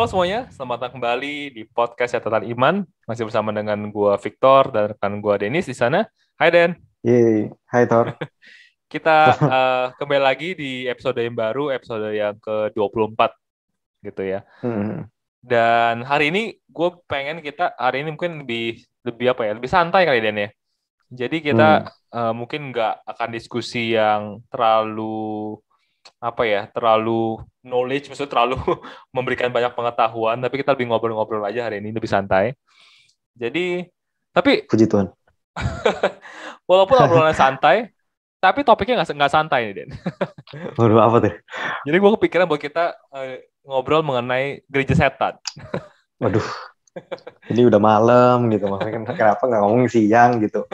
Halo semuanya, selamat datang kembali di podcast Catatan Iman. Masih bersama dengan gua Victor dan rekan gua Dennis di sana. Hai Den. Yeay, hai Thor. Kita kembali lagi di episode yang baru, episode yang ke-24 gitu ya. Hmm. Dan hari ini gue pengen kita hari ini mungkin lebih lebih apa ya, lebih santai kali Den ya. Jadi kita Hmm. mungkin nggak akan diskusi yang terlalu apa ya, terlalu knowledge, maksudnya terlalu memberikan banyak pengetahuan, tapi kita lebih ngobrol-ngobrol aja hari ini, lebih santai. Jadi, tapi Puji Tuhan. walaupun obrolannya santai, tapi topiknya nggak santai nih, Den. Waduh, apa tuh? Jadi gue kepikiran buat kita ngobrol mengenai gereja setan. Waduh, ini udah malam gitu. Maksudnya kenapa nggak ngomong siang gitu?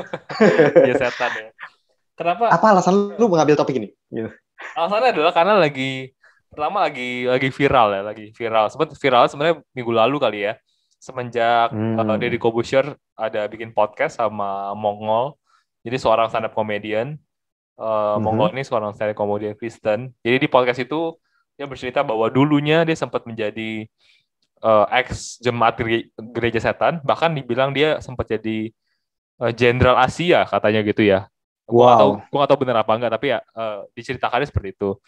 Gereja setan ya. Kenapa? Apa alasan lu mengambil topik ini? Gitu. Alasannya adalah karena pertama lagi viral ya, lagi viral. Viral sebenarnya minggu lalu kali ya. Semenjak Deddy Hmm. Corbuzier ada bikin podcast sama Mongol. Jadi seorang stand up comedian. Mongol Mhm. ini seorang stand up comedian Kristen. Jadi di podcast itu dia bercerita bahwa dulunya dia sempat menjadi ex jemaat gereja setan. Bahkan dibilang dia sempat jadi jenderal Asia katanya gitu ya. Wow. Gue nggak tahu benar apa enggak, tapi ya diceritakannya seperti itu.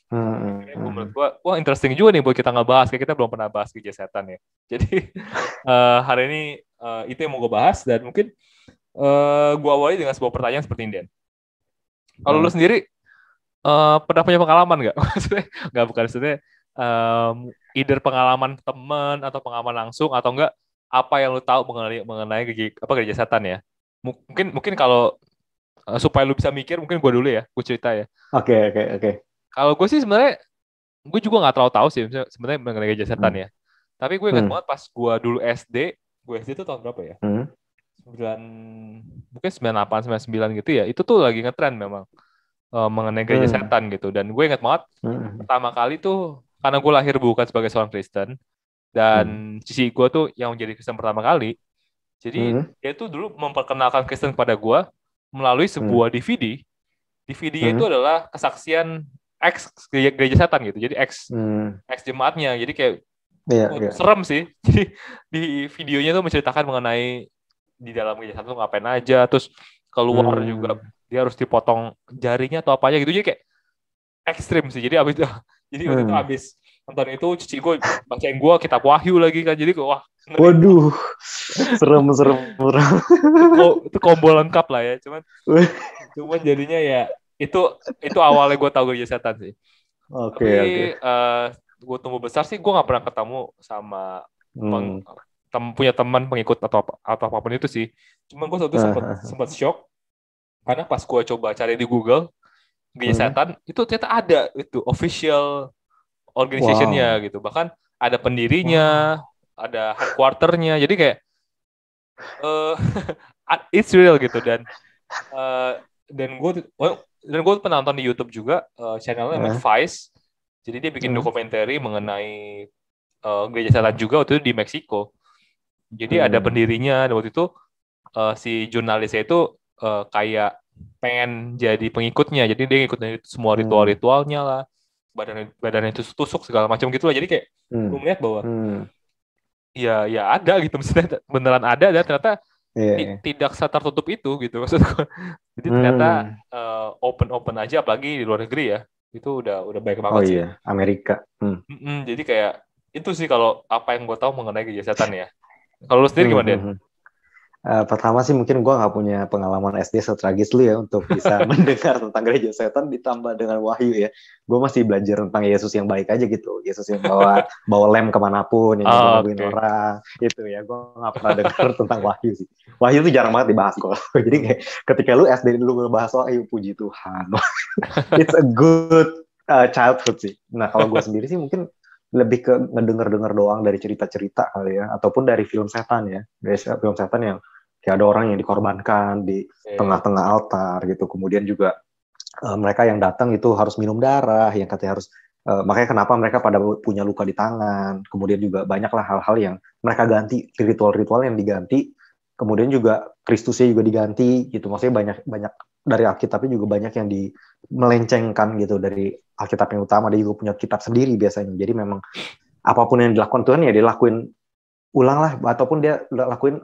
Akhirnya menurut Hmm. gue, wah interesting juga nih buat kita ngebahas, kayak kita belum pernah bahas gereja setan ya. Jadi hari ini itu yang mau gue bahas, dan mungkin gue awali dengan sebuah pertanyaan seperti ini, Den. Kalau lu Hmm. sendiri pernah punya pengalaman nggak? Maksudnya nggak, bukan maksudnya either pengalaman teman atau pengalaman langsung, atau enggak apa yang lu tahu mengenai gereja setan ya. Mungkin kalau supaya lu bisa mikir, mungkin gue dulu ya, gue cerita ya. Oke, oke, oke. Kalau gue sih sebenarnya gue juga nggak terlalu tahu sih sebenarnya mengenai gereja setan Hmm. ya. Tapi gue ingat Hmm. banget pas gue dulu SD, gue SD itu tahun berapa ya? Hmm. 9, mungkin 98, 99 gitu ya. Itu tuh lagi ngetren memang mengenai gereja Hmm. setan gitu. Dan gue ingat banget Hmm. pertama kali tuh, karena gue lahir bukan sebagai seorang Kristen, dan Hmm. cici gue tuh yang menjadi Kristen pertama kali. Jadi Hmm. dia tuh dulu memperkenalkan Kristen kepada gue melalui Hmm. sebuah DVD. DVD-nya itu Hmm. adalah kesaksian ex gereja setan gitu. Jadi Hmm. ex jemaatnya. Jadi kayak Iya, iya. serem sih. Jadi di videonya tuh menceritakan mengenai di dalam gereja setan tuh ngapain aja. Terus keluar juga Hmm. dia harus dipotong jarinya atau apa aja gitu. Jadi kayak ekstrim sih. Jadi abis itu, jadi waktu itu Hmm. abis nonton itu cici gue bacain gue kitab Wahyu lagi kan. Jadi gue wah ngeri. Waduh, serem, serem, serem. Itu combo lengkap lah ya. Cuman jadinya ya itu awalnya gue tahu gereja setan sih. Oke, Tapi oke. gue tumbuh besar sih gue nggak pernah ketemu sama Hmm. punya teman pengikut atau apapun itu sih. Cuman gue waktu itu sempat Ah. sempat shock karena pas gue coba cari di Google gereja Hmm. setan itu ternyata ada itu official organization-nya Wow. gitu. Bahkan ada pendirinya, Wow. ada headquarter-nya. Jadi kayak eh it's real gitu. Eh, dan gue pernah nonton di YouTube juga channelnya namanya Eh. Vice. Jadi dia bikin Hmm. dokumenter mengenai gereja setan juga waktu itu di Meksiko. Jadi ada Hmm. pendirinya, dan waktu itu si jurnalisnya itu kayak pengen jadi pengikutnya. Jadi dia ngikutin semua Hmm. ritual-ritualnya lah, badannya itu tusuk segala macam gitu lah. Jadi kayak gue Hmm. melihat bahwa Hmm. ya ada gitu, maksudnya beneran ada, dan ternyata Iya, iya. tidak tertutup itu gitu maksud gue. Jadi ternyata Hmm. open aja, apalagi di luar negeri ya. Itu udah baik Oh banget sih. iya, Amerika. Hmm. Jadi kayak itu sih kalau apa yang gue tahu mengenai gereja setan ya. Kalau lu sendiri Hmm. gimana, Den? Hmm. Pertama sih mungkin gue nggak punya pengalaman SD setragis lu ya untuk bisa mendengar tentang gereja setan ditambah dengan wahyu ya. Gue masih belajar tentang Yesus yang baik aja gitu. Yesus yang bawa lem kemanapun, yang nyembuhin Oke. orang gitu ya. Gue nggak pernah dengar tentang wahyu sih. Wahyu tuh jarang banget dibahas kok. Jadi kayak ketika lu SD dulu ngebahas wahyu, puji Tuhan. It's a good childhood sih. Nah kalau gue sendiri sih mungkin lebih ke ngedenger-denger doang dari cerita-cerita kali ya, ataupun dari film setan ya, dari film setan yang kayak ada orang yang dikorbankan di tengah-tengah altar gitu, kemudian juga mereka yang datang itu harus minum darah, yang katanya harus makanya kenapa mereka pada punya luka di tangan, kemudian juga banyaklah hal-hal yang mereka ganti, ritual-ritual yang diganti, kemudian juga Kristusnya juga diganti gitu, maksudnya banyak dari Alkitabnya juga banyak yang melencengkan gitu dari Alkitab yang utama. Dia juga punya kitab sendiri biasanya, jadi memang apapun yang dilakukan Tuhan ya dilakuin ulang lah, ataupun dia lakuin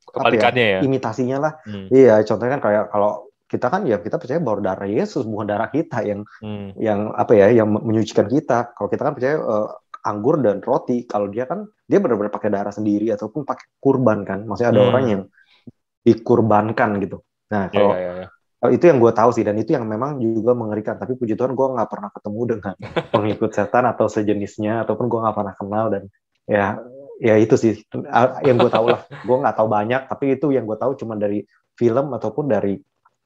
Kebalikannya ya. imitasinya lah. Iya, contohnya kan kayak kalau kita kan ya kita percaya bahwa darah Yesus bukan darah kita yang yang menyucikan kita. Kalau kita kan percaya anggur dan roti, kalau dia kan dia benar-benar pakai darah sendiri ataupun pakai kurban kan. Maksudnya ada orang yang dikurbankan gitu. Nah, kalau itu yang gue tahu sih, dan itu yang memang juga mengerikan. Tapi puji Tuhan gue nggak pernah ketemu dengan pengikut setan atau sejenisnya, ataupun gue nggak pernah kenal. Dan ya itu sih yang gue tahu lah. Gue nggak tahu banyak, tapi itu yang gue tahu cuma dari film ataupun dari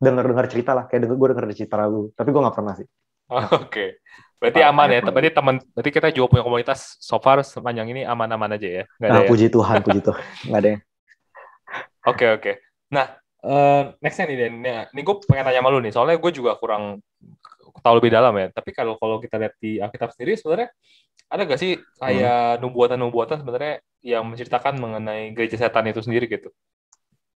dengar cerita lah. Kayak gue dengar cerita lagu, tapi gue nggak pernah sih. Oke. Berarti aman ya. Berarti kita juga punya komunitas so far sepanjang ini aman-aman aja ya. Puji Tuhan. Nggak ada yang. Oke. Nah, nextnya nih Den, ini gue pengen tanya sama lu nih, soalnya gue juga kurang tahu lebih dalam ya. Tapi kalau kita lihat di Alkitab sendiri, sebenarnya ada gak sih kayak nubuatan sebenarnya yang menceritakan mengenai gereja setan itu sendiri gitu?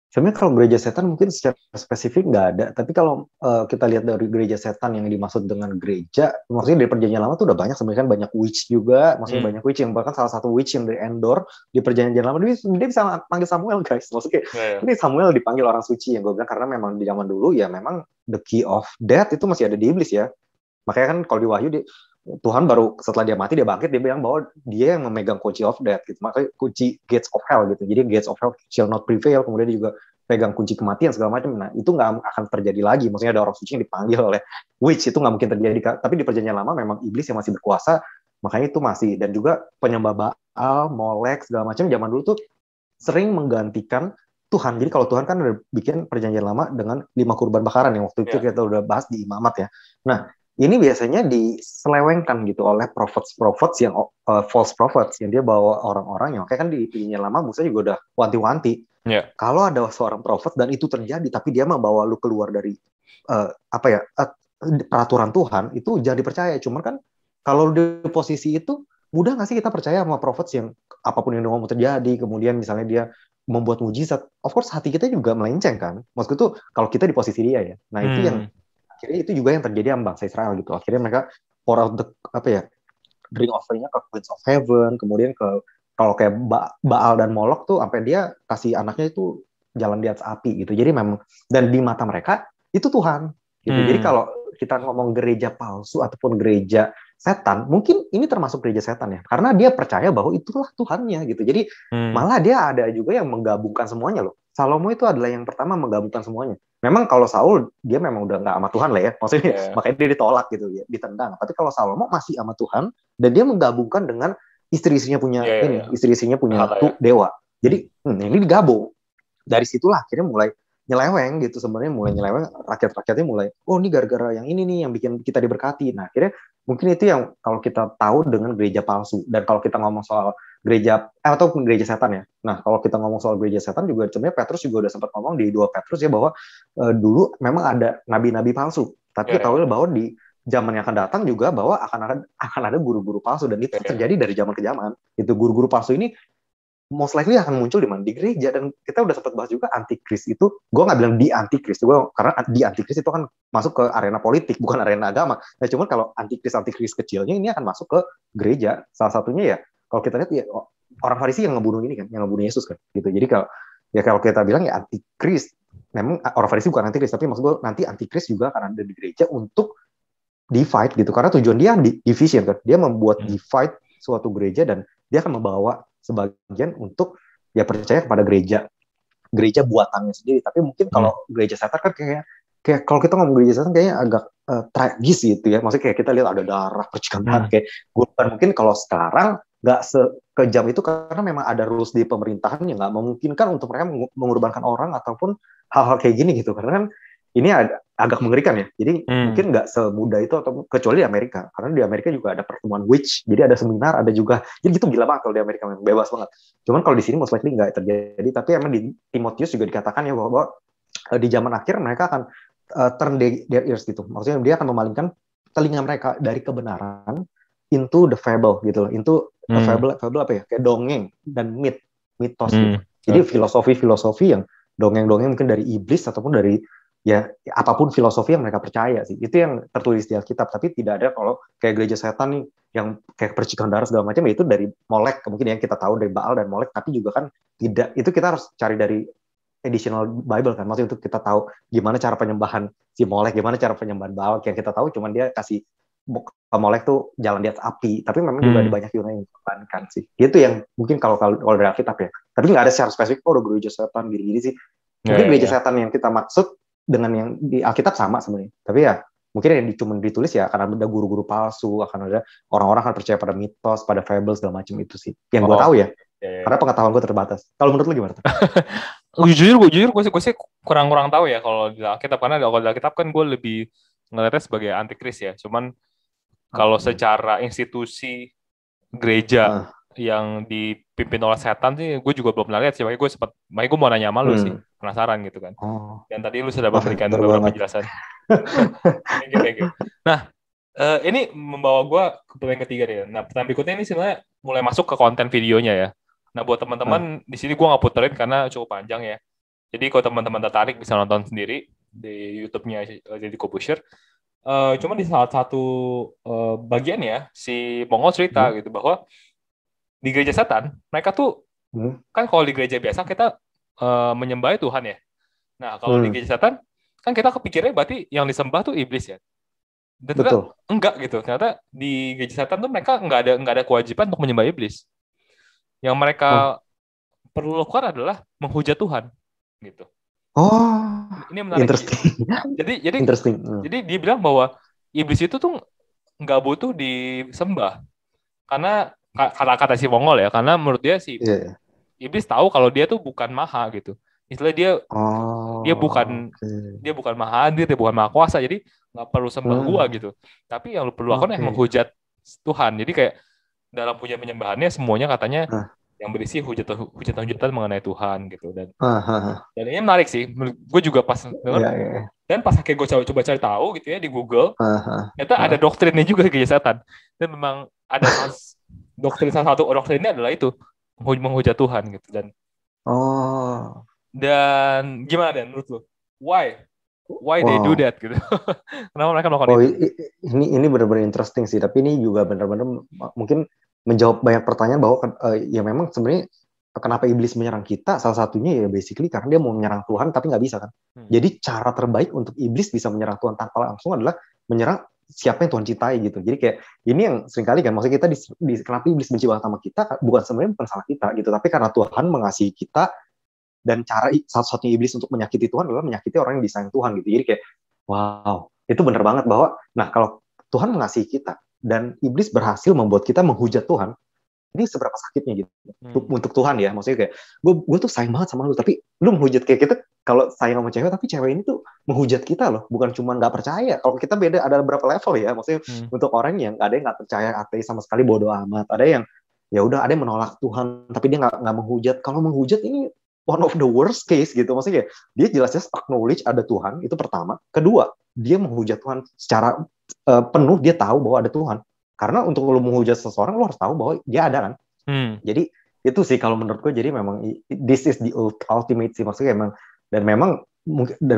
Sebenarnya kalau gereja setan mungkin secara spesifik nggak ada, tapi kalau kita lihat dari gereja setan yang dimaksud dengan gereja, maksudnya dari perjanjian lama tuh udah banyak sebenarnya, kan banyak witch juga, maksudnya banyak witch, yang bahkan salah satu witch yang dari Endor di perjanjian lama dia bisa panggil Samuel, guys. Maksudnya ini Samuel dipanggil orang suci, yang gue bilang karena memang di zaman dulu ya memang the key of death itu masih ada di iblis ya. Makanya kan kalau di Wahyu Tuhan baru setelah dia mati, dia bangkit, dia bilang bahwa dia yang memegang kunci of death gitu. Makanya kunci gates of hell gitu. Jadi gates of hell shall not prevail, kemudian dia juga pegang kunci kematian segala macam. Nah, itu nggak akan terjadi lagi. Maksudnya ada orang suci yang dipanggil oleh witch, itu nggak mungkin terjadi. Tapi di perjanjian lama memang iblis yang masih berkuasa, makanya itu masih. Dan juga penyembah Baal, Molek segala macam zaman dulu tuh sering menggantikan Tuhan. Jadi kalau Tuhan kan udah bikin perjanjian lama dengan 5 kurban bakaran yang waktu itu kita udah bahas di imamat ya. Nah, ini biasanya diselewengkan gitu oleh prophets yang false prophets, yang dia bawa orang-orang yang kayak kan di perjanjian lama Musa juga udah wanti-wanti. Kalau ada seorang prophet dan itu terjadi, tapi dia membawa lu keluar dari peraturan Tuhan, itu jangan dipercaya. Cuman kan kalau di posisi itu mudah nggak sih kita percaya sama prophets yang apapun yang ngomong terjadi, kemudian misalnya dia membuat mujizat, of course hati kita juga melenceng kan. Maksudku tuh kalau kita di posisi dia ya. Nah itu yang akhirnya itu juga yang terjadi sama bangsa Israel gitu. Akhirnya mereka pour out drink offering-nya ke Queens of Heaven, kemudian kalau kayak Baal dan Molok tuh sampai dia kasih anaknya itu jalan di atas api gitu. Jadi memang, dan di mata mereka itu Tuhan gitu. Jadi kalau kita ngomong gereja palsu ataupun gereja setan, mungkin ini termasuk gereja setan ya, karena dia percaya bahwa itulah Tuhannya gitu. Jadi malah dia ada juga yang menggabungkan semuanya loh. Salomo itu adalah yang pertama menggabungkan semuanya. Memang kalau Saul dia memang udah nggak sama Tuhan lah ya, maksudnya makanya dia ditolak gitu ya, ditendang. Tapi kalau Salomo masih sama Tuhan dan dia menggabungkan dengan istri-istrinya punya istri-istrinya punya dewa. Jadi ini digabung. Dari situlah akhirnya mulai nyeleweng gitu, sebenarnya mulai nyeleweng, rakyat-rakyatnya mulai ini gara-gara yang ini nih yang bikin kita diberkati. Nah akhirnya mungkin itu yang kalau kita tahu dengan gereja palsu. Dan kalau kita ngomong soal gereja ataupun gereja setan ya, nah kalau kita ngomong soal gereja setan juga sebenarnya Petrus juga udah sempat ngomong di 2 Petrus ya, bahwa dulu memang ada nabi-nabi palsu, tapi tahu bahwa di zaman yang akan datang juga bahwa akan ada guru-guru palsu, dan itu terjadi dari zaman ke zaman. Itu guru-guru palsu ini most likely akan muncul di mana? Di gereja. Dan kita udah sempat bahas juga antikris itu, gue nggak bilang di antikris, karena di antikris itu kan masuk ke arena politik, bukan arena agama. Nah, cuman kalau antikris kecilnya ini akan masuk ke gereja. Salah satunya ya, kalau kita lihat ya orang Farisi yang ngebunuh ini kan, yang ngebunuh Yesus kan, gitu. Jadi kalau kita bilang ya antikris, memang orang Farisi bukan antikris, tapi maksud gue nanti antikris juga akan ada di gereja untuk divide gitu, karena tujuan dia division kan, dia membuat divide suatu gereja, dan dia akan membawa sebagian untuk ya percaya kepada gereja buatannya sendiri. Tapi mungkin kalau gereja setan kan kayak kalau kita ngomong gereja setan kayaknya agak tragis gitu ya, maksudnya kayak kita lihat ada darah, percikan darah, kayak mungkin kalau sekarang nggak sekejam itu, karena memang ada rules di pemerintahan yang nggak memungkinkan untuk mereka mengorbankan orang ataupun hal-hal kayak gini gitu, karena kan ini agak mengerikan ya. Jadi mungkin nggak semudah itu, atau kecuali di Amerika, karena di Amerika juga ada pertemuan witch, jadi ada seminar, ada juga, jadi gitu gila banget kalau di Amerika, memang bebas banget. Cuman kalau di sini most likely nggak terjadi. Tapi emang di Timotius juga dikatakan ya bahwa di zaman akhir mereka akan turn their ears gitu, maksudnya dia akan memalingkan telinga mereka dari kebenaran into the fable gitu loh, into fable apa ya, kayak dongeng dan mitos gitu. Jadi filosofi yang dongeng-dongeng mungkin dari iblis ataupun dari ya apapun filosofi yang mereka percaya sih. Itu yang tertulis di Alkitab, tapi tidak ada kalau kayak gereja setan nih yang kayak percikan darah segala macam, ya itu dari Molek mungkin yang kita tahu dari Baal dan Molek, tapi juga kan tidak, itu kita harus cari dari additional Bible kan, maksudnya untuk kita tahu gimana cara penyembahan si Molek, gimana cara penyembahan Baal, yang kita tahu cuman dia kasih Molek tuh jalan di atas api, tapi memang juga ada banyak Yunani yang dikorbankan sih. Itu yang mungkin kalau dari Alkitab ya, tapi nggak ada secara spesifik udah gereja setan gini-gini sih. Mungkin gereja setan yang kita maksud dengan yang di Alkitab sama sebenarnya, tapi ya mungkin yang cuma ditulis ya karena ada guru-guru palsu, akan ada orang-orang akan percaya pada mitos, pada fables segala macam, itu sih yang gue tahu ya. Karena pengetahuan gue terbatas. Kalau menurut lu gimana? jujur gue sih kurang tahu ya kalau di Alkitab, karena kalau di Alkitab kan gue lebih ngeliatnya sebagai antikris ya. Cuman kalau secara institusi gereja yang dipimpin oleh setan sih gue juga belum pernah lihat sih. Makanya gue mau nanya sama lu sih, penasaran gitu kan. Dan tadi lu sudah memberikan beberapa penjelasan. Thank you. Nah, ini membawa gue ke pertanyaan ketiga deh. Nah, pertanyaan berikutnya ini sebenarnya mulai masuk ke konten videonya ya. Nah, buat teman-teman di sini gue nggak puterin karena cukup panjang ya. Jadi kalau teman-teman tertarik bisa nonton sendiri di YouTube-nya Deddy Corbuzier. Cuma di salah satu bagian ya, si Mongol cerita gitu bahwa di gereja setan mereka tuh kan kalau di gereja biasa kita menyembah Tuhan ya. Nah, kalau di gereja setan kan kita kepikirnya berarti yang disembah tuh iblis ya. Dan ternyata enggak gitu. Ternyata di gereja setan tuh mereka enggak ada kewajiban untuk menyembah iblis. Yang mereka perlu lakukan adalah menghujat Tuhan gitu. Ini menarik. Interesting. Jadi dia bilang bahwa iblis itu tuh nggak butuh disembah karena kata si Mongol ya, karena menurut dia si iblis tahu kalau dia tuh bukan maha gitu. Istilahnya dia bukan maha hadir, dia bukan maha kuasa, jadi nggak perlu sembah gua gitu. Tapi yang lu perlu lakukan yang menghujat Tuhan. Jadi kayak dalam punya penyembahannya semuanya katanya yang berisi hujatan mengenai Tuhan gitu. Dan ini menarik sih, gue juga pas denger, dan pas akhirnya gue coba cari tahu gitu ya di Google, ternyata ada doktrinnya juga gereja setan, dan memang ada doktrin, salah satu doktrinnya adalah itu menghujat Tuhan gitu. Dan gimana Dan menurut lo, why they do that gitu? Kenapa mereka melakukan itu? Ini benar-benar interesting sih, tapi ini juga benar-benar mungkin menjawab banyak pertanyaan bahwa ya memang sebenarnya kenapa iblis menyerang kita, salah satunya ya basically karena dia mau menyerang Tuhan tapi nggak bisa kan. Jadi cara terbaik untuk iblis bisa menyerang Tuhan tanpa langsung adalah menyerang siapa yang Tuhan cintai gitu. Jadi kayak ini yang seringkali kan, maksudnya kita kenapa iblis benci banget sama kita, sebenarnya bukan salah kita gitu, tapi karena Tuhan mengasihi kita, dan cara satu-satunya iblis untuk menyakiti Tuhan adalah menyakiti orang yang disayang Tuhan gitu. Jadi kayak wow, itu benar banget bahwa nah kalau Tuhan mengasihi kita dan iblis berhasil membuat kita menghujat Tuhan, ini seberapa sakitnya gitu untuk Tuhan ya. Maksudnya kayak gue tuh sayang banget sama lu, tapi lu menghujat kayak kita. Kalau sayang sama cewek, tapi cewek ini tuh menghujat kita loh, bukan cuma nggak percaya. Kalau kita beda, ada beberapa level ya. Maksudnya untuk orang yang ada yang nggak percaya, ateis sama sekali, bodoh amat. Ada yang ya udah, ada yang menolak Tuhan, tapi dia nggak menghujat. Kalau menghujat ini one of the worst case gitu. Maksudnya kayak dia jelas-jelas acknowledge ada Tuhan, itu pertama. Kedua, dia menghujat Tuhan secara penuh, dia tahu bahwa ada Tuhan. Karena untuk lo menghujat seseorang, lo harus tahu bahwa dia ada kan. Jadi itu sih kalau menurut gue, jadi memang this is the ultimate sih. Maksudnya emang, dan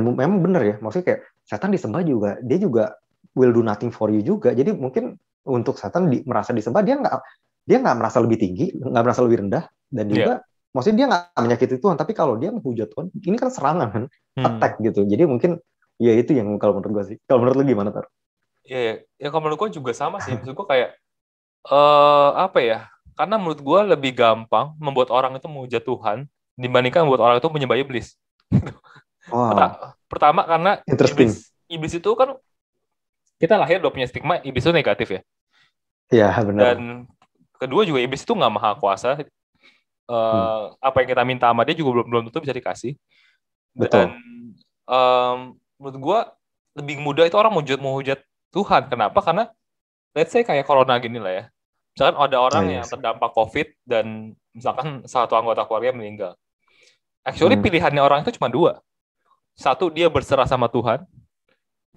memang benar ya. Maksudnya kayak setan disembah juga, dia juga will do nothing for you juga. Jadi mungkin untuk setan merasa disembah, dia nggak merasa lebih tinggi, nggak merasa lebih rendah, dan juga maksudnya dia nggak menyakiti Tuhan. Tapi kalau dia menghujat Tuhan, ini kan serangan kan, attack gitu. Jadi mungkin ya itu yang kalau menurut gue sih. Kalau menurut lu gimana, Tar? Ya kalau menurut gue juga sama sih. Maksud gue kayak apa ya? Karena menurut gue lebih gampang membuat orang itu menghujat Tuhan dibandingkan membuat orang itu menyembah iblis. Pertama karena iblis itu kan kita lahir udah punya stigma iblis itu negatif ya. Iya benar. Dan kedua juga iblis itu nggak maha kuasa. Apa yang kita minta sama dia juga belum tentu bisa dikasih. Betul. Dan menurut gue lebih mudah itu orang menghujat Tuhan. Kenapa? Karena let's say kayak corona gini lah ya. Misalkan ada orang yang terdampak COVID dan misalkan satu anggota keluarga meninggal. Actually pilihannya orang itu cuma dua. Satu, dia berserah sama Tuhan.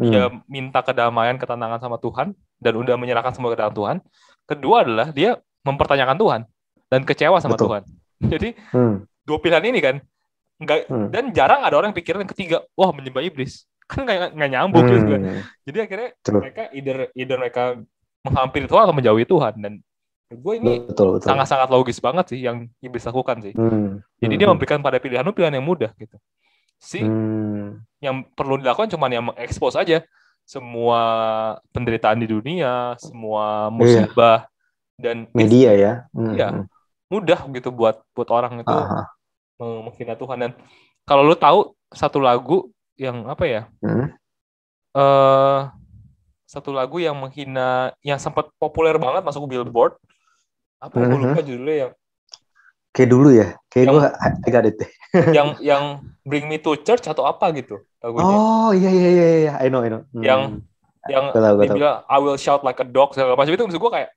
Dia minta kedamaian, ketenangan sama Tuhan dan udah menyerahkan semua ke dalam Tuhan. Kedua adalah dia mempertanyakan Tuhan dan kecewa sama Tuhan. Jadi dua pilihan ini kan dan jarang ada orang yang pikiran yang ketiga, wah menyembah iblis. kan nggak nyambung gitu kan. Hmm. Jadi akhirnya True. mereka either mereka menghampiri Tuhan atau menjauhi Tuhan, dan gue ini Betul. sangat-sangat logis banget sih yang iblis lakukan sih. Hmm. Jadi dia memberikan pada pilihan lu pilihan yang mudah gitu. Yang perlu dilakukan cuma yang mengekspos aja semua penderitaan di dunia, semua musibah dan media ya. Iya, mudah gitu buat orang itu menghina Tuhan. Dan kalau lu tahu satu lagu yang apa ya? Satu lagu yang menghina, yang sempat populer banget masuk Billboard. Apa gue lupa judulnya yang kayak dulu ya, kayak gue agak deh. yang Bring Me to Church atau apa gitu lagunya. Oh iya, I know. Yang dia bilang I will shout like a dog segala macam itu, maksud gue kayak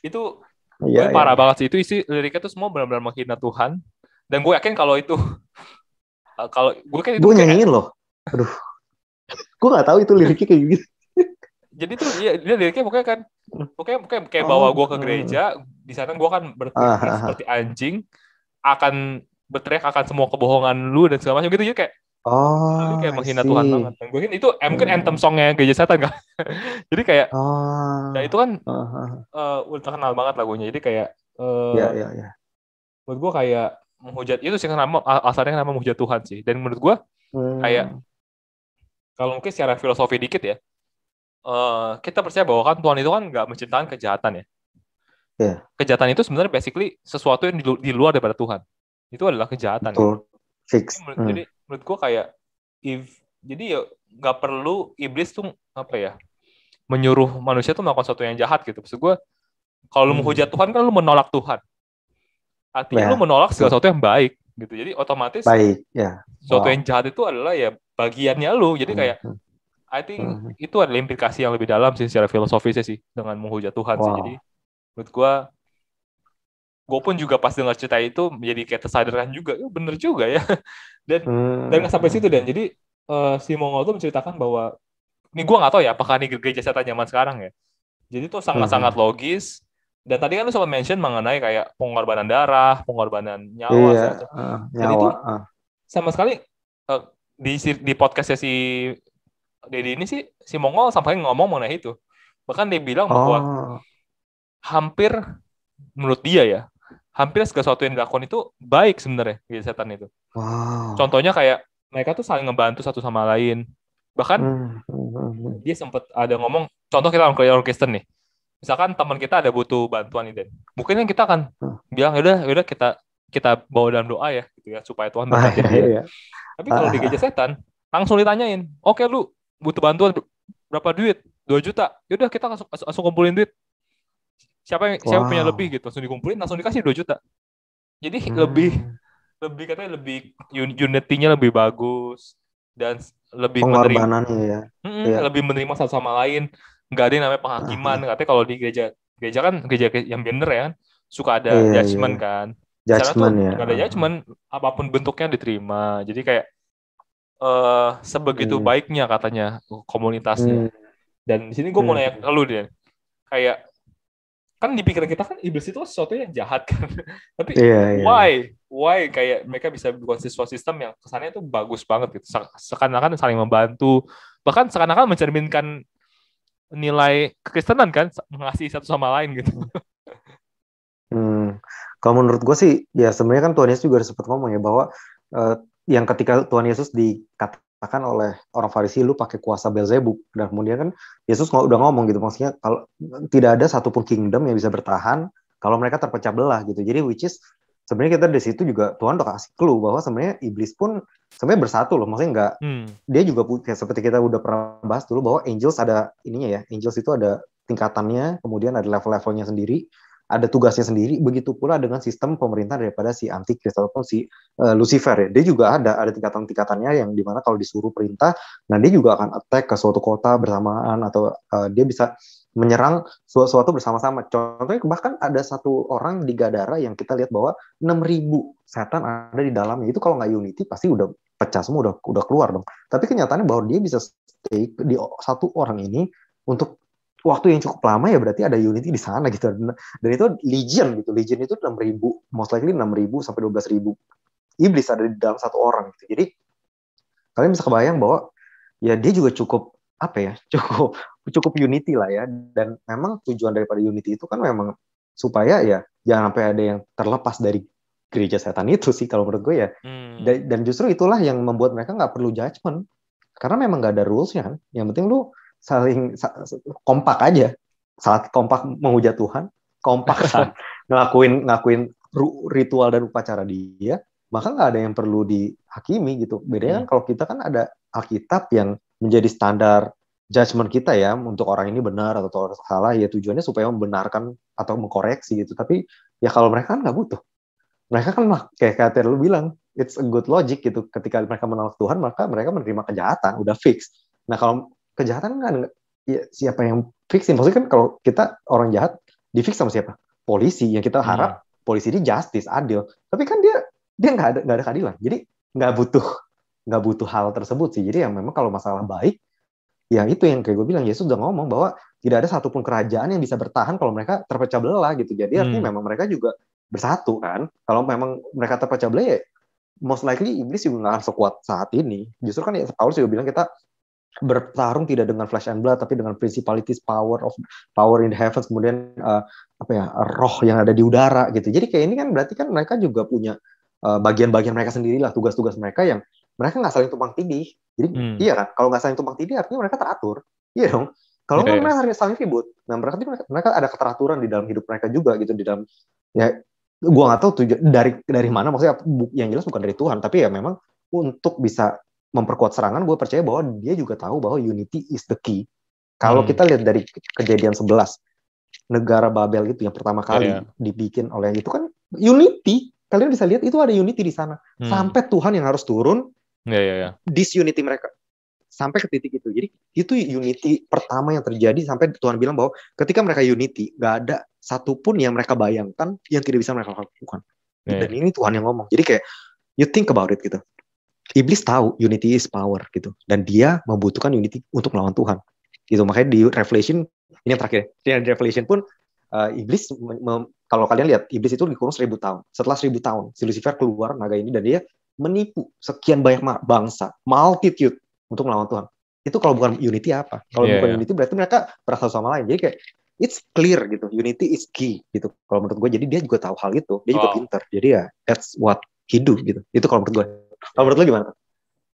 itu parah banget sih. Itu isi liriknya tuh semua benar-benar menghina Tuhan. Dan gue yakin kalau itu gue nyanyiin loh. Aduh, gue nggak tahu itu liriknya kayak gitu. Jadi tuh dia liriknya pokoknya kayak bawa gue ke gereja, di sana gue akan berteriak seperti anjing, akan berteriak akan semua kebohongan lu dan segala macam gitu. Jadi kayak kayak menghina Tuhan banget. Dan gue itu mungkin anthem songnya Gereja Setan kan. Jadi kayak ya itu kan udah terkenal banget lagunya. Jadi kayak menurut gue kayak menghujat itu sih, asalnya nama menghujat Tuhan sih. Dan menurut gue kayak kalau mungkin secara filosofi dikit ya, kita percaya bahwa kan Tuhan itu kan nggak menciptakan kejahatan ya. Kejahatan itu sebenarnya basically sesuatu yang di luar daripada Tuhan. Itu adalah kejahatan. Fix. Jadi menurut gue kayak jadi ya nggak perlu iblis tuh apa ya menyuruh manusia tuh melakukan sesuatu yang jahat gitu. Maksud gue kalau lu menghujat Tuhan kan lu menolak Tuhan. Artinya lu menolak segala sesuatu yang baik gitu. Jadi otomatis sesuatu yang jahat itu adalah ya bagiannya lu. Jadi kayak I think itu adalah implikasi yang lebih dalam sih secara filosofisnya sih dengan menghujat Tuhan sih. Jadi menurut gue pun juga pas dengar cerita itu menjadi kayak tersadarkan juga, bener juga ya. Dan nggak sampai situ, dan jadi si Mongol tuh menceritakan bahwa ini gue nggak tahu ya apakah ini gereja setan zaman sekarang ya. Jadi itu sangat-sangat logis. Dan tadi kan lu sempat mention mengenai kayak pengorbanan darah, pengorbanan nyawa. Dan itu sama sekali di podcastnya si Dedi ini sih, si Mongol sampai ngomong mengenai itu. Bahkan dia bilang bahwa hampir menurut dia ya, hampir segala sesuatu yang dilakukan itu baik sebenarnya di setan itu. Contohnya kayak mereka tuh saling ngebantu satu sama lain. Bahkan dia sempat ada ngomong, contoh kita orang Kristen nih. Misalkan teman kita ada butuh bantuan nih, Dan. Mungkin yang kita akan bilang yaudah kita bawa dalam doa ya, gitu ya, supaya Tuhan berkati dia. Tapi kalau di gereja setan langsung ditanyain, oke lu butuh bantuan berapa duit? 2 juta. Yaudah kita langsung kumpulin duit. Siapa punya lebih gitu, langsung dikumpulin, langsung dikasih 2 juta. Jadi lebih katanya lebih unity-nya lebih bagus dan lebih menerima lebih menerima satu sama lain. Nggak ada yang namanya penghakiman. Katanya kalau di gereja kan gereja yang bener ya kan, suka ada judgement kan. Judgement ya. Nggak ada judgement, apapun bentuknya diterima. Jadi kayak sebegitu baiknya katanya komunitasnya. Dan di sini gue mau nanya ke lu deh, kayak kan di pikiran kita kan iblis itu sesuatu yang jahat kan. Tapi why kayak mereka bisa buat sesuatu sistem yang kesannya itu bagus banget gitu. Seakan-akan saling membantu, bahkan seakan-akan mencerminkan nilai kekristenan kan, mengasihi satu sama lain gitu. Kalau menurut gue sih ya sebenarnya kan Tuhan Yesus juga sempat ngomong ya bahwa yang ketika Tuhan Yesus dikatakan oleh orang Farisi lu pakai kuasa Beelzebub, dan kemudian kan Yesus udah ngomong gitu, maksudnya kalau tidak ada satupun kingdom yang bisa bertahan kalau mereka terpecah belah gitu. Jadi which is sebenarnya kita di situ juga Tuhan udah kasih clue bahwa sebenarnya iblis pun sebenarnya bersatu loh, maksudnya enggak dia juga seperti kita udah pernah bahas dulu bahwa angels ada ininya ya, angels itu ada tingkatannya, kemudian ada level-levelnya sendiri, ada tugasnya sendiri. Begitu pula dengan sistem pemerintah daripada si antikris ataupun si Lucifer ya, dia juga ada tingkatan-tingkatannya yang dimana kalau disuruh perintah, nah dia juga akan attack ke suatu kota bersamaan, atau dia bisa menyerang suatu bersama-sama. Contohnya bahkan ada satu orang di Gadara yang kita lihat bahwa 6.000 setan ada di dalamnya. Itu kalau nggak unity pasti udah pecah semua, udah keluar dong. Tapi kenyataannya bahwa dia bisa stay di satu orang ini untuk waktu yang cukup lama, ya berarti ada unity di sana gitu. Dan itu legion gitu. Legion itu 6.000, most likely 6.000 sampai 12.000 iblis ada di dalam satu orang gitu. Jadi kalian bisa kebayang bahwa ya dia juga cukup apa ya, cukup unity lah ya. Dan memang tujuan daripada unity itu kan memang supaya ya jangan sampai ada yang terlepas dari gereja setan itu sih kalau menurut gue ya. Dan justru itulah yang membuat mereka nggak perlu judgement, karena memang nggak ada rulesnya kan. Yang penting lu saling kompak aja, saat kompak menghujat Tuhan, kompak saat ngelakuin ritual dan upacara dia, maka nggak ada yang perlu dihakimi gitu. Bedanya kan kalau kita kan ada Alkitab yang menjadi standar judgement kita ya, untuk orang ini benar atau salah, ya tujuannya supaya membenarkan atau mengkoreksi gitu. Tapi ya kalau mereka kan nggak butuh. Mereka kan kayak lu bilang, it's a good logic gitu. Ketika mereka menolak Tuhan, maka mereka menerima kejahatan, udah fix. Nah kalau kejahatan kan ya, siapa yang fixin? Maksudnya kan kalau kita orang jahat, di fix sama siapa? Polisi. Yang kita harap polisi ini justice, adil. Tapi kan dia nggak ada keadilan. Jadi nggak butuh hal tersebut sih. Jadi yang memang kalau masalah baik, ya itu yang kayak gue bilang, Yesus udah ngomong bahwa tidak ada satupun kerajaan yang bisa bertahan kalau mereka terpecah belah gitu. Jadi artinya memang mereka juga bersatu kan. Kalau memang mereka terpecah belah, ya most likely iblis juga nggak akan sekuat saat ini. Justru kan ya Paulus juga bilang kita bertarung tidak dengan flesh and blood, tapi dengan principalities, power in the heavens, kemudian roh yang ada di udara gitu. Jadi kayak ini kan berarti kan mereka juga punya bagian-bagian mereka sendiri lah, tugas-tugas mereka yang mereka nggak saling tumpang tindih. Jadi iya kan, kalau nggak saling tumpang tindih artinya mereka teratur, iya dong. Kalau nggak mereka saling ribut. Nah mereka ada keteraturan di dalam hidup mereka juga gitu, di dalam ya. Gua nggak tahu dari mana, maksudnya yang jelas bukan dari Tuhan, tapi ya memang untuk bisa memperkuat serangan, gue percaya bahwa dia juga tahu bahwa unity is the key. Kalau kita lihat dari kejadian 11, negara Babel itu yang pertama kali dibikin oleh itu kan unity. Kalian bisa lihat itu ada unity di sana. Sampai Tuhan yang harus turun, disunity mereka. Sampai ke titik itu. Jadi itu unity pertama yang terjadi, sampai Tuhan bilang bahwa ketika mereka unity, gak ada satupun yang mereka bayangkan yang tidak bisa mereka lakukan. Dan ini Tuhan yang ngomong. Jadi kayak, you think about it gitu. Iblis tahu unity is power gitu, dan dia membutuhkan unity untuk melawan Tuhan gitu. Makanya di Revelation ini yang terakhir, di Revelation pun iblis kalau kalian lihat, iblis itu dikurung 1000 tahun. Setelah 1000 tahun si Lucifer keluar, naga ini, dan dia menipu sekian banyak bangsa, multitude untuk melawan Tuhan. Itu kalau bukan unity apa? Kalau bukan unity berarti mereka berasal sama lain. Jadi kayak it's clear gitu, unity is key gitu kalau menurut gue. Jadi dia juga tahu hal itu, dia juga pintar. Jadi ya that's what he do gitu. Itu kalau menurut gue. Kalau menurut lo gimana?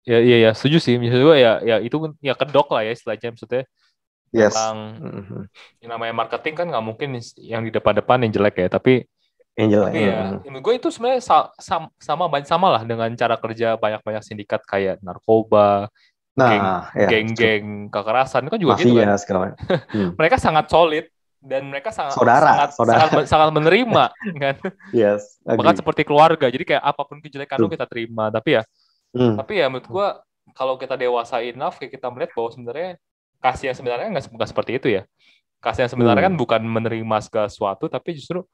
Ya, setuju sih. Maksud gue ya itu ya kedok lah ya istilahnya, maksudnya. Memang yang namanya marketing kan nggak mungkin yang di depan-depan yang jelek ya, tapi ya menurut gue itu sebenarnya sama lah dengan cara kerja banyak-banyak sindikat kayak narkoba, geng-geng kekerasan itu kan juga gitu kan. Mereka sangat solid dan mereka sangat menerima kan. Bahkan seperti keluarga. Jadi kayak apapun kejelekan lu kita terima. Tapi ya menurut gue kalau kita dewasa enough, kayak kita melihat bahwa sebenarnya kasih yang sebenarnya nggak seperti itu ya. Kasih yang sebenarnya kan bukan menerima segala sesuatu, tapi justru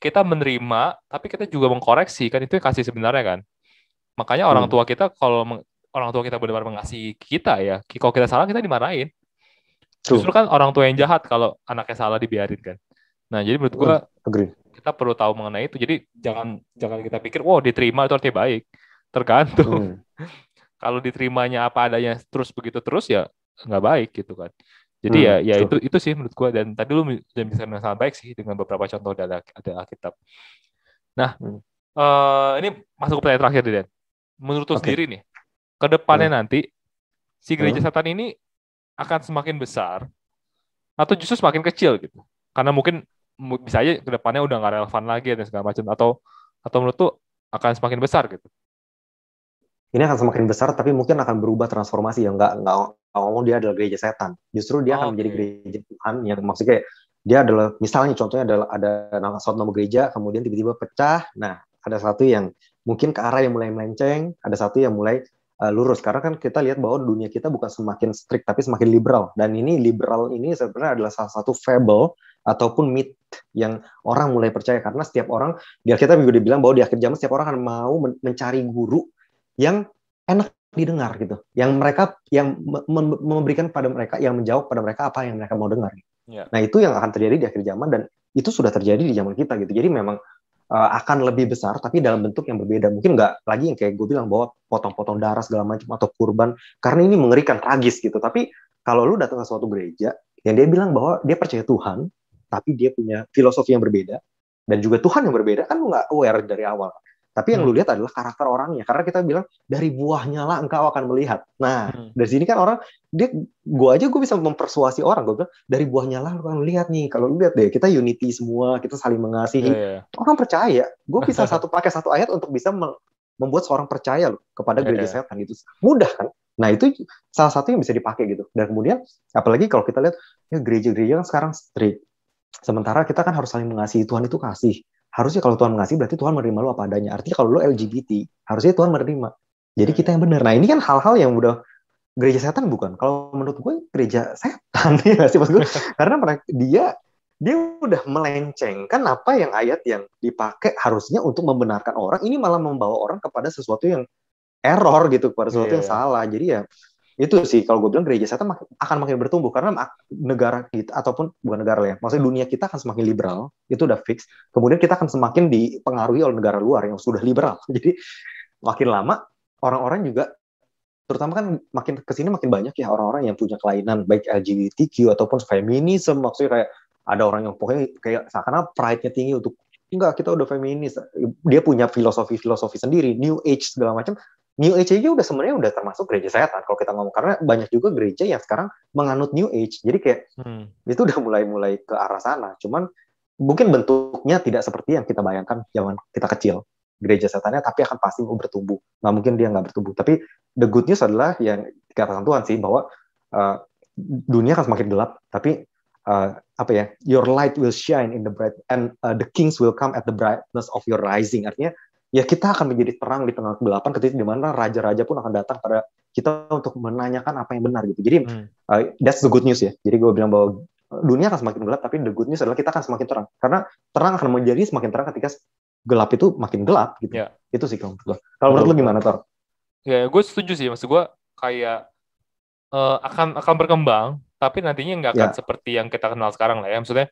kita menerima, tapi kita juga mengkoreksi kan, itu kasih sebenarnya kan. Makanya orang tua kita, kalau orang tua kita benar-benar mengasihi kita ya, kalau kita salah kita dimarahin. Justru kan orang tua yang jahat kalau anaknya salah dibiarin kan. Nah jadi menurut gua kita perlu tahu mengenai itu. Jadi jangan kita pikir diterima itu artinya baik. Tergantung. Kalau diterimanya apa adanya terus begitu terus, ya nggak baik gitu kan. Jadi ya itu sih menurut gue. Dan tadi lu udah bisa sangat baik sih dengan beberapa contoh dari Alkitab. Nah, ini masuk ke pertanyaan terakhir, Dan. Menurut lu sendiri nih, ke depannya nanti si gereja setan ini akan semakin besar atau justru semakin kecil gitu? Karena mungkin bisa aja ke depannya udah nggak relevan lagi dan segala macam, atau menurut lu akan semakin besar gitu? Ini akan semakin besar, tapi mungkin akan berubah transformasi ya. Nggak ngomong dia adalah gereja setan. Justru dia akan menjadi gereja Tuhan, yang maksudnya dia adalah, misalnya contohnya adalah ada suatu nama gereja, kemudian tiba-tiba pecah. Nah, ada satu yang mungkin ke arah yang mulai melenceng, ada satu yang mulai lurus. Karena kan kita lihat bahwa dunia kita bukan semakin strict, tapi semakin liberal. Dan ini liberal ini sebenarnya adalah salah satu fable ataupun myth yang orang mulai percaya. Karena setiap orang, di Alkitab juga dibilang bahwa di akhir zaman setiap orang akan mau mencari guru yang enak didengar gitu, yang memberikan pada mereka, yang menjawab pada mereka apa yang mereka mau dengar. Nah itu yang akan terjadi di akhir zaman, dan itu sudah terjadi di zaman kita gitu. Jadi memang akan lebih besar, tapi dalam bentuk yang berbeda. Mungkin nggak lagi yang kayak gue bilang bahwa potong-potong darah segala macam atau kurban, karena ini mengerikan, tragis gitu. Tapi kalau lu datang ke suatu gereja yang dia bilang bahwa dia percaya Tuhan, tapi dia punya filosofi yang berbeda dan juga Tuhan yang berbeda, kan lu nggak aware dari awal. Tapi yang lu lihat adalah karakter orangnya, karena kita bilang dari buahnya lah engkau akan melihat. Nah, dari sini kan orang gue bisa mempersuasi orang, gue bilang dari buahnya lah lu akan melihat nih. Kalau lu lihat deh, kita unity semua, kita saling mengasihi. Orang percaya. Gue bisa pakai satu ayat untuk bisa membuat seorang percaya loh kepada gereja setan gitu. Mudah kan? Nah, itu salah satu yang bisa dipakai gitu. Dan kemudian apalagi kalau kita lihat ya gereja-gereja kan sekarang strict. Sementara kita kan harus saling mengasihi. Tuhan itu kasih. Harusnya kalau Tuhan mengasihi berarti Tuhan menerima lu apa adanya. Artinya kalau lu LGBT, harusnya Tuhan menerima. Jadi kita yang benar. Nah, ini kan hal-hal yang udah gereja setan bukan? Kalau menurut gue gereja setan ya sih Mas gue. Karena dia udah melencengkan apa yang ayat yang dipakai harusnya untuk membenarkan orang, ini malah membawa orang kepada sesuatu yang error gitu, kepada sesuatu yang salah. Jadi ya itu sih kalau gue bilang gereja setan akan makin bertumbuh karena negara kita ataupun bukan negara ya, maksudnya dunia kita akan semakin liberal, itu udah fix. Kemudian kita akan semakin dipengaruhi oleh negara luar yang sudah liberal. Jadi makin lama orang-orang juga, terutama kan makin kesini makin banyak ya orang-orang yang punya kelainan baik LGBTQ ataupun feminisme, maksudnya kayak ada orang yang pokoknya kayak seakan pride-nya tinggi untuk enggak kita udah feminis, dia punya filosofi sendiri, New Age segala macam. New Age aja sebenarnya udah termasuk gereja setan kalau kita ngomong, karena banyak juga gereja yang sekarang menganut New Age, jadi kayak itu udah mulai ke arah sana. Cuman mungkin bentuknya tidak seperti yang kita bayangkan zaman kita kecil gereja setannya, tapi akan pasti bertumbuh. Nggak mungkin dia nggak bertumbuh. Tapi the good news adalah yang dikatakan Tuhan sih, bahwa dunia akan semakin gelap, tapi your light will shine in the bright, and the kings will come at the brightness of your rising. Artinya ya kita akan menjadi terang di tengah kegelapan, ketika di mana raja-raja pun akan datang pada kita untuk menanyakan apa yang benar gitu. Jadi that's the good news ya. Jadi gue bilang bahwa dunia akan semakin gelap, tapi the good news adalah kita akan semakin terang. Karena terang akan menjadi semakin terang ketika gelap itu makin gelap gitu. Ya. Itu sih kalau menurut gue. Kalau menurut lu gimana, Tor? Ya, gue setuju sih. Maksud gue kayak akan berkembang, tapi nantinya nggak akan seperti yang kita kenal sekarang lah ya. Maksudnya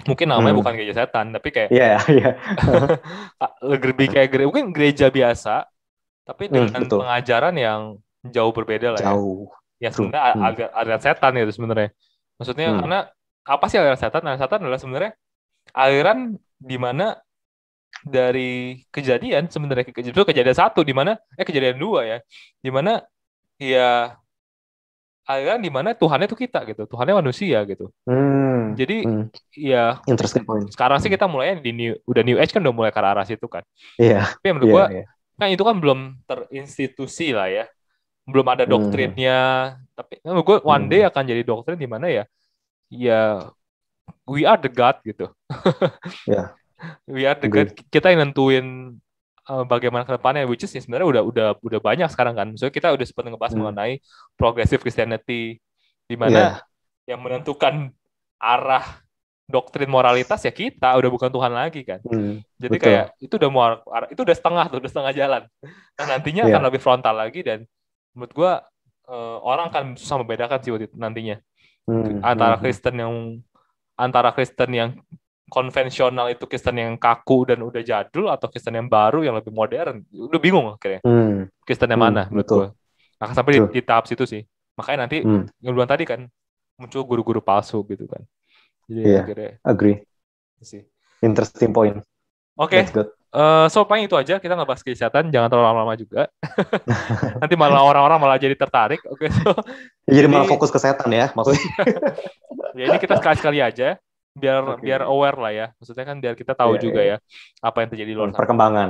mungkin namanya bukan gereja setan, tapi kayak lebih kayak mungkin gereja biasa, tapi dengan pengajaran yang jauh berbeda lah ya. Ya sebenarnya aliran setan itu sebenarnya. Maksudnya karena apa sih aliran setan? Aliran setan adalah sebenarnya aliran di mana dari kejadian sebenarnya itu kejadian 1 di mana kejadian 2 ya. Di mana ya aliran di mana Tuhannya itu kita gitu. Tuhannya manusia gitu. Jadi ya interesting point. Sekarang sih kita mulainya udah New Age kan udah mulai ke arah situ kan. Iya. Tapi menurut gua kan itu kan belum terinstitusi lah ya. Belum ada doktrinnya, tapi menurut gua one day akan jadi doktrin di mana ya we are the God gitu. Ya. We are the God. Kita yang nentuin bagaimana ke depannya, which is sebenarnya udah banyak sekarang kan. Maksudnya kita udah sempat ngebahas mengenai progressive Christianity, di mana yang menentukan arah doktrin moralitas ya kita, udah bukan Tuhan lagi kan. Jadi kayak itu udah setengah jalan. Nah nantinya akan lebih frontal lagi, dan menurut gua orang akan susah membedakan sih nantinya antara Kristen yang konvensional itu Kristen yang kaku dan udah jadul, atau Kristen yang baru yang lebih modern. Udah bingung akhirnya Kristen yang mana menurut gue. Akan sampai di tahap situ sih. Makanya nanti yang bilang tadi kan muncul guru-guru palsu gitu kan. Jadi akhirnya agree sih. Interesting point. Oke. So paling itu aja, kita ngebahas kesehatan, jangan terlalu lama-lama juga. Nanti malah orang-orang malah jadi tertarik. Oke, jadi malah fokus ke setan ya maksudnya. Ya ini kita sekali-sekali aja biar aware lah ya. Maksudnya kan biar kita tahu juga ya apa yang terjadi di luar sana. Perkembangan.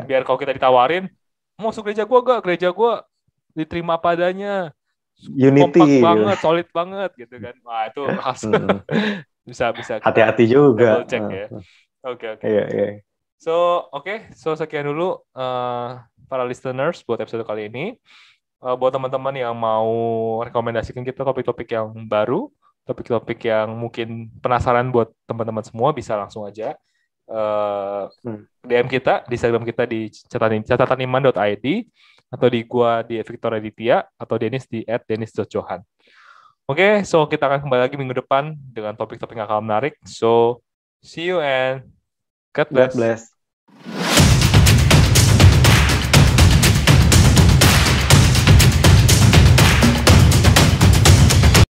Biar kalau kita ditawarin, mau masuk gereja gua gak? Gereja gua diterima padanya. Unity. Kompak banget, solid banget gitu kan. Wah, itu bisa hati-hati juga. Cek ya. Oke. Iya. So sekian dulu para listeners buat episode kali ini. Buat teman-teman yang mau rekomendasikan kita topik-topik yang baru, topik-topik yang mungkin penasaran buat teman-teman semua, bisa langsung aja DM kita di Instagram kita di catataniman.id, atau di gua di Victor Aditya, atau Dennis di @dennis.johan. Oke, so kita akan kembali lagi minggu depan dengan topik-topik yang akan menarik. So see you and God bless.